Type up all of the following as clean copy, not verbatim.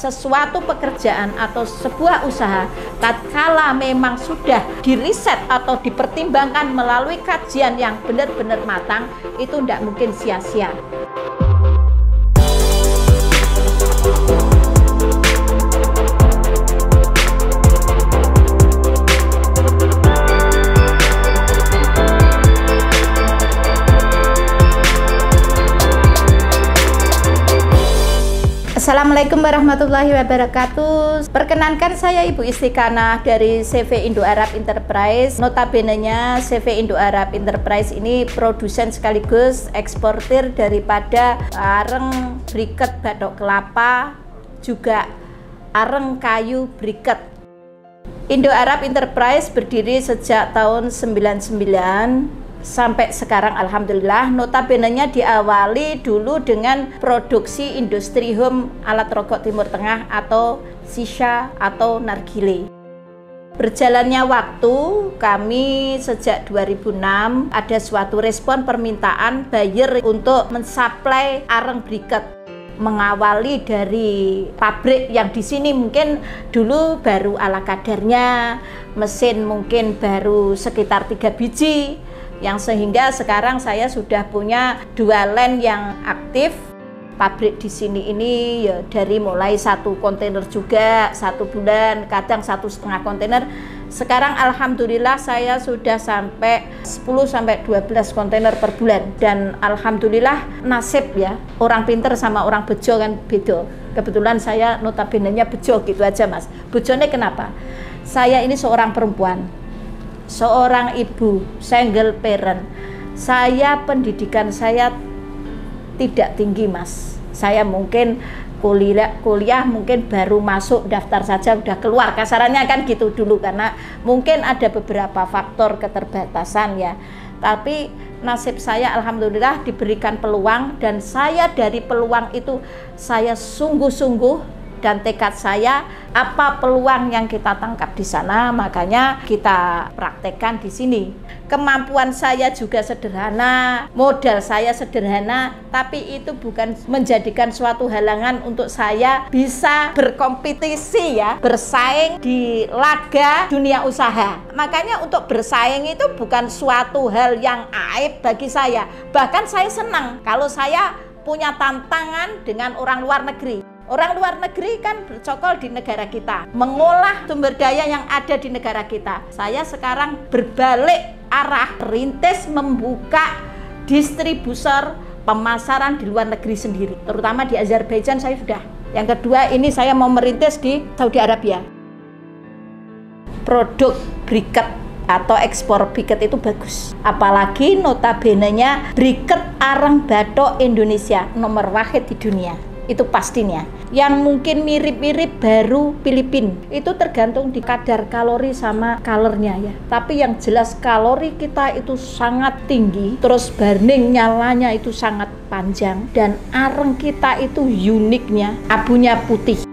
sesuatu pekerjaan atau sebuah usaha tatkala memang sudah diriset atau dipertimbangkan melalui kajian yang benar-benar matang, itu tidak mungkin sia-sia. Assalamualaikum warahmatullahi wabarakatuh. Perkenankan saya Ibu Istiqanah dari CV Indo Arab Enterprise. Notabene-nya CV Indo Arab Enterprise ini produsen sekaligus eksportir daripada areng briket batok kelapa, juga areng kayu briket. Indo Arab Enterprise berdiri sejak tahun 99 sampai sekarang, alhamdulillah. Notabene-nya diawali dulu dengan produksi industri home alat rokok Timur Tengah atau shisha atau nargile. Berjalannya waktu, kami sejak 2006 ada suatu respon permintaan buyer untuk mensuplai areng briket. Mengawali dari pabrik yang di sini mungkin dulu baru ala kadarnya, mesin mungkin baru sekitar 3 biji, yang sehingga sekarang saya sudah punya 2 line yang aktif. Pabrik di sini ini ya dari mulai 1 kontainer juga 1 bulan, kadang 1,5 kontainer. Sekarang alhamdulillah saya sudah sampai 10-12 kontainer per bulan, dan alhamdulillah nasib ya, orang pinter sama orang bejo kan beda. Kebetulan saya notabene-nya bejo gitu aja Mas. Bejone kenapa? Saya ini seorang perempuan, seorang ibu, single parent. Saya pendidikan saya tidak tinggi Mas. Saya mungkin kuliah mungkin baru masuk daftar saja udah keluar, kasarannya kan gitu dulu, karena mungkin ada beberapa faktor keterbatasan ya. Tapi nasib saya alhamdulillah diberikan peluang, dan saya dari peluang itu saya sungguh-sungguh, dan tekad saya apa peluang yang kita tangkap di sana, makanya kita praktekkan di sini. Kemampuan saya juga sederhana, modal saya sederhana, tapi itu bukan menjadikan suatu halangan untuk saya bisa berkompetisi ya, bersaing di laga dunia usaha. Makanya untuk bersaing itu bukan suatu hal yang aib bagi saya. Bahkan saya senang kalau saya punya tantangan dengan orang luar negeri. Orang luar negeri kan bercokol di negara kita, mengolah sumber daya yang ada di negara kita. Saya sekarang berbalik arah, rintis membuka distributor pemasaran di luar negeri sendiri, terutama di Azerbaijan saya sudah. Yang kedua, ini saya mau merintis di Saudi Arabia. Produk briket atau ekspor briket itu bagus, apalagi notabene-nya briket areng batok Indonesia nomor 1 di dunia. Itu pastinya. Yang mungkin mirip-mirip baru Filipina. Itu tergantung di kadar kalori sama colornya ya. Tapi yang jelas kalori kita itu sangat tinggi, terus burning nyalanya itu sangat panjang, dan areng kita itu uniknya abunya putih.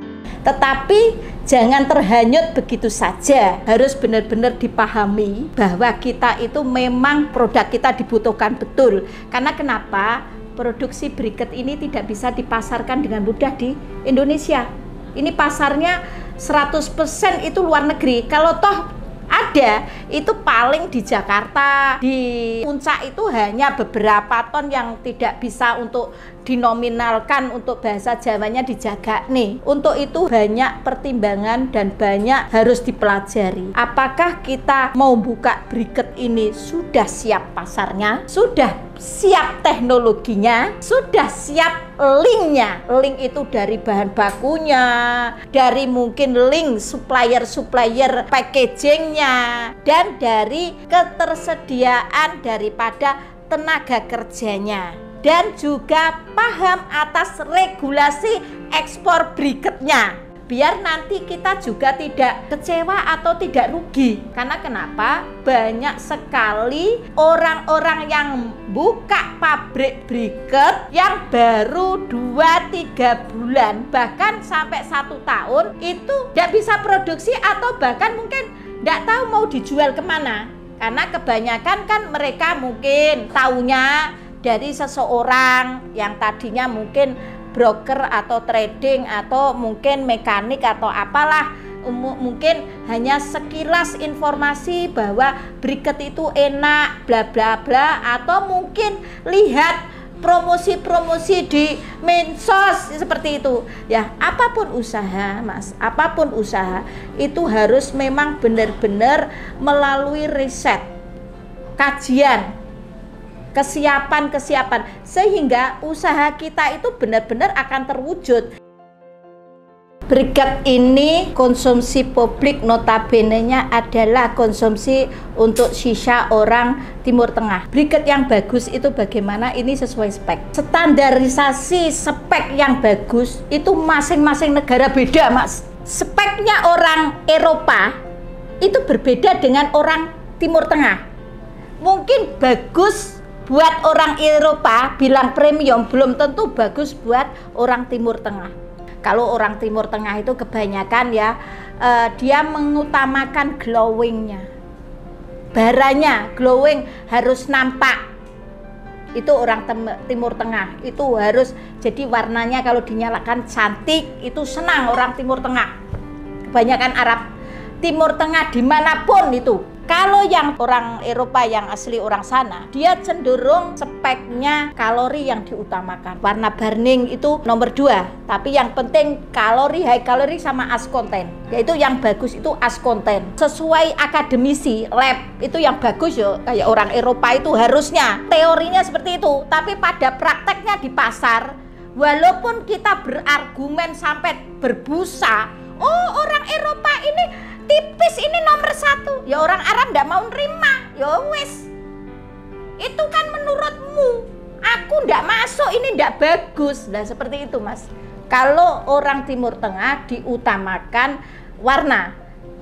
Tetapi jangan terhanyut begitu saja, harus benar-benar dipahami bahwa kita itu memang produk kita dibutuhkan betul. Karena kenapa? Produksi briket ini tidak bisa dipasarkan dengan mudah di Indonesia. Ini pasarnya 100% itu luar negeri. Kalau toh ada, itu paling di Jakarta, di puncak itu hanya beberapa ton yang tidak bisa untuk dinominalkan, untuk bahasa Jawanya dijaga nih. Untuk itu banyak pertimbangan dan banyak harus dipelajari. Apakah kita mau buka briket ini sudah siap pasarnya, sudah siap teknologinya, sudah siap linknya. Link itu dari bahan bakunya, dari mungkin link supplier packagingnya, dan dari ketersediaan daripada tenaga kerjanya, dan juga paham atas regulasi ekspor briketnya, biar nanti kita juga tidak kecewa atau tidak rugi. Karena kenapa? Banyak sekali orang-orang yang buka pabrik briket yang baru 2-3 bulan, bahkan sampai 1 tahun itu tidak bisa produksi, atau bahkan mungkin tidak tahu mau dijual kemana. Karena kebanyakan kan mereka mungkin taunya dari seseorang yang tadinya mungkin broker atau trading atau mungkin mekanik atau apalah, mungkin hanya sekilas informasi bahwa briket itu enak bla bla bla, atau mungkin lihat promosi-promosi di medsos seperti itu ya. Apapun usaha Mas, apapun usaha itu harus memang benar-benar melalui riset, kajian, kesiapan sehingga usaha kita itu benar-benar akan terwujud. Briket ini konsumsi publik notabene-nya adalah konsumsi untuk sisa orang Timur Tengah. Briket yang bagus itu bagaimana? Ini sesuai spek. Standarisasi spek yang bagus itu masing-masing negara beda Mas. Speknya orang Eropa itu berbeda dengan orang Timur Tengah. Mungkin bagus buat orang Eropa bilang premium, belum tentu bagus buat orang Timur Tengah. Kalau orang Timur Tengah itu kebanyakan ya dia mengutamakan glowingnya, baranya glowing harus nampak. Itu orang Timur Tengah itu harus, jadi warnanya kalau dinyalakan cantik, itu senang orang Timur Tengah. Kebanyakan Arab Timur Tengah dimanapun itu. Kalau yang orang Eropa yang asli orang sana, dia cenderung speknya kalori yang diutamakan. Warna burning itu nomor 2, tapi yang penting kalori, high kalori sama as content. Yaitu yang bagus itu as content. Sesuai akademisi, lab itu yang bagus ya, kayak orang Eropa itu harusnya. Teorinya seperti itu, tapi pada prakteknya di pasar, walaupun kita berargumen sampai berbusa, oh orang Eropa ini tipis, ini nomor 1, ya orang Arab ndak mau nerima, ya wes. Itu kan menurutmu, aku ndak masuk, ini ndak bagus. Nah seperti itu Mas. Kalau orang Timur Tengah diutamakan warna,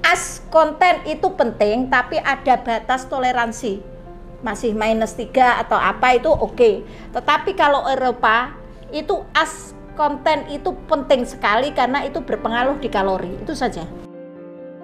as konten itu penting, tapi ada batas toleransi. Masih -3 atau apa itu oke. Tetapi kalau Eropa itu as konten itu penting sekali karena itu berpengaruh di kalori, itu saja.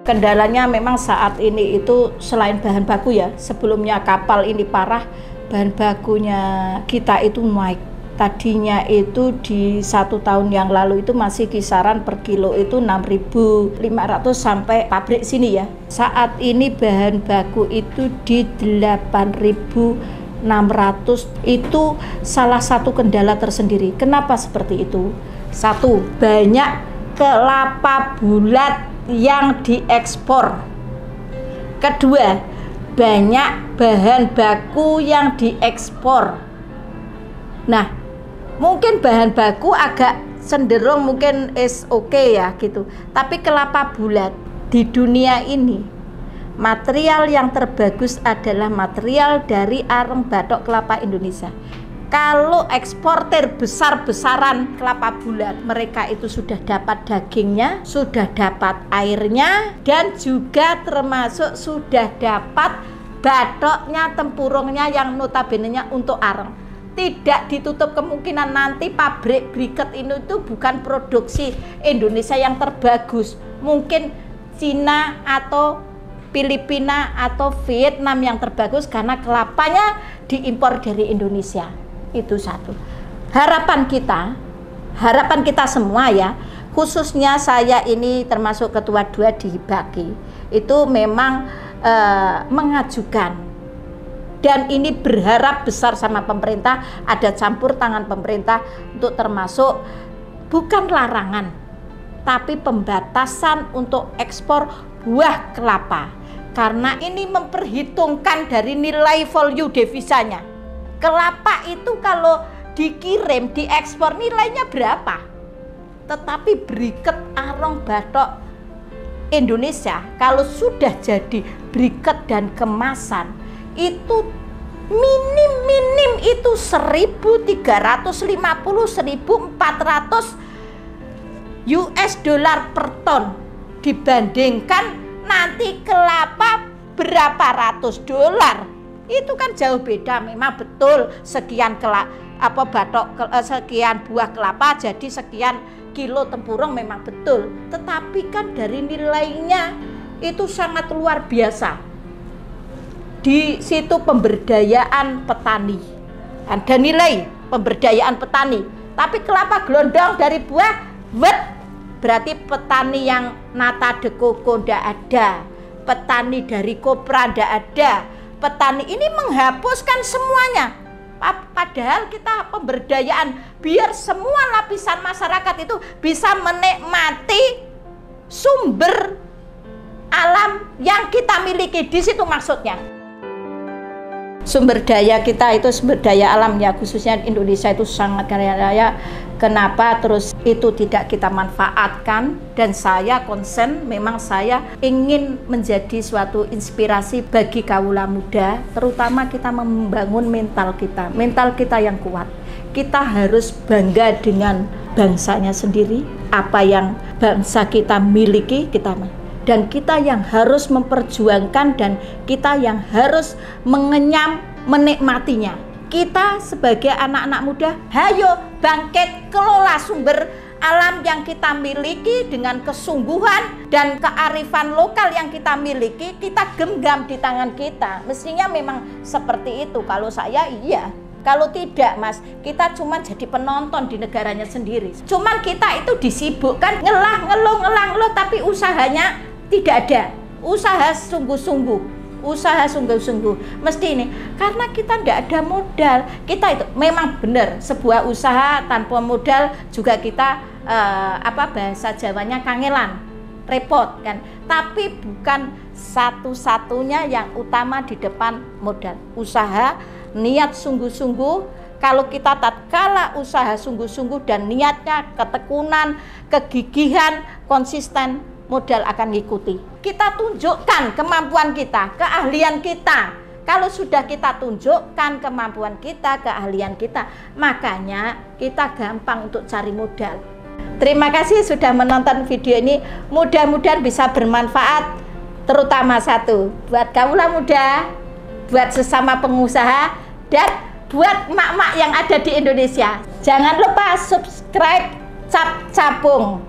Kendalanya memang saat ini itu selain bahan baku ya, sebelumnya kapal ini parah, bahan bakunya kita itu naik. Tadinya itu di 1 tahun yang lalu itu masih kisaran per kilo itu 6.500 sampai pabrik sini ya. Saat ini bahan baku itu di 8.600, itu salah satu kendala tersendiri. Kenapa seperti itu? 1, banyak kelapa bulat yang diekspor. Kedua, banyak bahan baku yang diekspor. Nah, mungkin bahan baku agak cenderung mungkin oke ya gitu. Tapi kelapa bulat di dunia ini, material yang terbagus adalah material dari areng batok kelapa Indonesia. Kalau eksportir besar-besaran kelapa bulat, mereka itu sudah dapat dagingnya, sudah dapat airnya, dan juga termasuk sudah dapat batoknya, tempurungnya yang notabene-nya untuk areng. Tidak ditutup kemungkinan nanti pabrik briket ini itu bukan produksi Indonesia yang terbagus. Mungkin Cina atau Filipina atau Vietnam yang terbagus karena kelapanya diimpor dari Indonesia. Itu 1. Harapan kita semua ya, khususnya saya ini termasuk ketua 2 di Hibaki, itu memang mengajukan, dan ini berharap besar sama pemerintah, ada campur tangan pemerintah untuk termasuk bukan larangan tapi pembatasan untuk ekspor buah kelapa, karena ini memperhitungkan dari nilai value devisanya. Kelapa itu kalau dikirim, diekspor nilainya berapa? Tetapi briket areng batok Indonesia kalau sudah jadi briket dan kemasan itu minim itu 1.350 1.400 US dollar per ton, dibandingkan nanti kelapa berapa ratus dolar. Itu kan jauh beda. Memang betul sekian sekian buah kelapa jadi sekian kilo tempurung, memang betul, tetapi kan dari nilainya itu sangat luar biasa. Di situ pemberdayaan petani, ada nilai pemberdayaan petani, Tapi kelapa gelondong dari buah, berarti petani yang nata de coco ndak ada, petani dari kopra ndak ada. Petani ini menghapuskan semuanya. Padahal kita pemberdayaan biar semua lapisan masyarakat itu bisa menikmati sumber alam yang kita miliki. Di situ maksudnya. Sumber daya kita itu sumber daya alam ya, khususnya Indonesia itu sangat kaya raya. Kenapa terus itu tidak kita manfaatkan? Dan saya konsen, memang saya ingin menjadi suatu inspirasi bagi kaula muda, terutama kita membangun mental kita yang kuat. Kita harus bangga dengan bangsanya sendiri, apa yang bangsa kita miliki, dan kita yang harus memperjuangkan dan kita yang harus mengenyam menikmatinya. Kita sebagai anak-anak muda, hayo bangkit kelola sumber alam yang kita miliki dengan kesungguhan dan kearifan lokal yang kita miliki, kita genggam di tangan kita. Mestinya memang seperti itu. Kalau saya iya. Kalau tidak Mas, kita cuma jadi penonton di negaranya sendiri. Cuman kita itu disibukkan ngeluh, tapi usahanya tidak ada. Usaha sungguh-sungguh. Mesti ini karena kita tidak ada modal. Kita itu memang benar, sebuah usaha tanpa modal juga kita bahasa Jawanya kangelan, repot kan. Tapi bukan satu-satunya, yang utama di depan modal. Usaha, niat sungguh-sungguh. Kalau kita tatkala usaha sungguh-sungguh dan niatnya, ketekunan, kegigihan, konsisten, modal akan mengikuti. Kita tunjukkan kemampuan kita, keahlian kita. Kalau sudah kita tunjukkan kemampuan kita, keahlian kita, makanya kita gampang untuk cari modal. Terima kasih sudah menonton video ini. Mudah-mudahan bisa bermanfaat, terutama satu, buat kaula muda, buat sesama pengusaha, dan buat emak-emak yang ada di Indonesia. Jangan lupa subscribe Cap Capung.